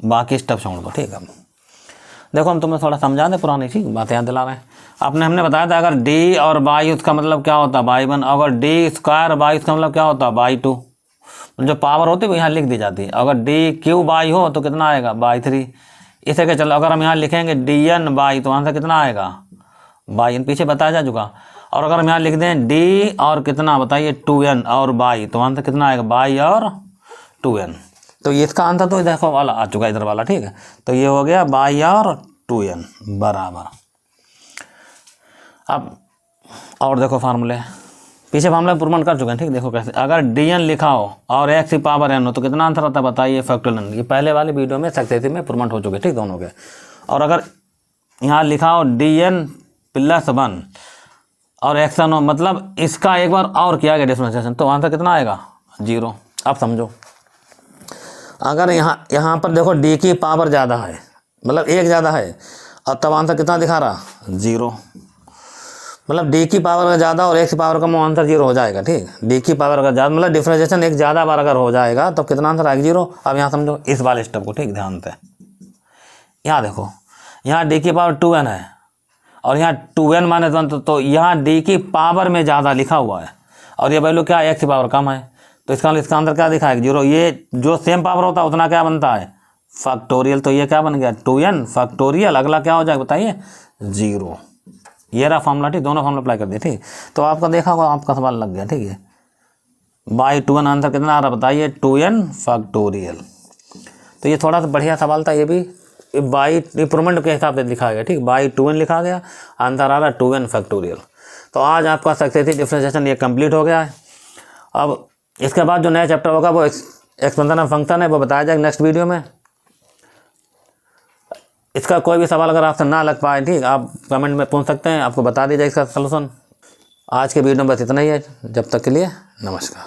बाकी स्टेप छोड़ दो, ठीक है। देखो हम तुम्हें थोड़ा समझा दें, पुरानी चीज बातें याद दिला रहे हैं। हमने बताया था, अगर d और बाई उसका मतलब क्या होता है, बाई 1, अगर d स्क्वायर बाई उसका मतलब क्या होता है, बाई 2, जो पावर होती है वो यहाँ लिख दी जाती है। अगर d क्यू बाई हो तो कितना आएगा, बाई 3। इसे क्या चलो, अगर हम यहाँ लिखेंगे dn बाई, तो आंसर कितना आएगा, बाई n, पीछे बताया जा चुका। और अगर हम यहाँ लिख दें d और कितना बताइए 2n और बाई, तो आंसर कितना आएगा, बाई और 2n। तो ये इसका आंसर तो देखो वाला आ चुका है, इधर वाला, ठीक है। तो ये हो गया बाई और 2n बराबर। अब और देखो फार्मूले, पीछे फार्मूला इंप्रूवमेंट कर चुके हैं, ठीक। देखो कैसे, अगर dn लिखा हो और x की पावर n हो तो कितना आंसर आता है, बताइए, फैक्टोरियल। ये पहले वाले वीडियो में सक्सेसिव में इंप्रूवमेंट हो चुके, ठीक, दोनों के। और अगर यहाँ लिखा हो dn+1 और x n हो, मतलब इसका एक बार और किया गया डिफरेंशिएशन, तो आंसर कितना आएगा, 0। अब समझो, अगर यहाँ पर देखो d की पावर ज़्यादा है, मतलब 1 ज़्यादा है, और तब आंसर कितना दिखा रहा, 0। मतलब d की पावर अगर ज़्यादा और x की पावर कम, आंसर 0 हो जाएगा, ठीक। d की पावर अगर ज़्यादा, मतलब डिफरेंशिएशन एक ज़्यादा बार अगर हो जाएगा तो कितना आंसर आएगा, 0। अब यहाँ समझो इस वाले स्टेप को, ठीक, ध्यान से। यहाँ देखो, यहाँ d की पावर 2n है और यहाँ 2n-1, तो यहाँ d की पावर में ज़्यादा लिखा हुआ है, और ये वैल्यू क्या है, x की पावर कम है, तो इसका आंसर क्या दिखाएगा, 0। ये जो सेम पावर होता है उतना क्या बनता है, फैक्टोरियल। तो ये क्या बन गया, 2n फैक्टोरियल, अगला क्या हो जाएगा बताइए, 0। ये रहा फॉर्मूला, ठीक। दोनों फॉर्मूला अप्लाई कर दिए, ठीक। तो आपका देखा होगा, आपका सवाल लग गया, ठीक है। बाई 2n आंसर कितना आ रहा बताइए, 2n फैक्टोरियल। तो ये थोड़ा सा बढ़िया सवाल था, ये भी बाई इंप्रूवमेंट के हिसाब से लिखा गया, ठीक। बाई 2n लिखा गया, आंसर आ रहा 2n फैक्टोरियल। तो आज आपका सक्सेसिव डिफरेंशिएशन ये कंप्लीट हो गया है। अब इसके बाद जो नया चैप्टर होगा वो एक्सपेंशन ऑफ फंक्शन है, वो बताया जाएगा नेक्स्ट वीडियो में। इसका कोई भी सवाल अगर आपसे ना लग पाए, ठीक, आप कमेंट में पूछ सकते हैं, आपको बता दिया जाए इसका सलूशन। आज के वीडियो में बस इतना ही है, जब तक के लिए नमस्कार।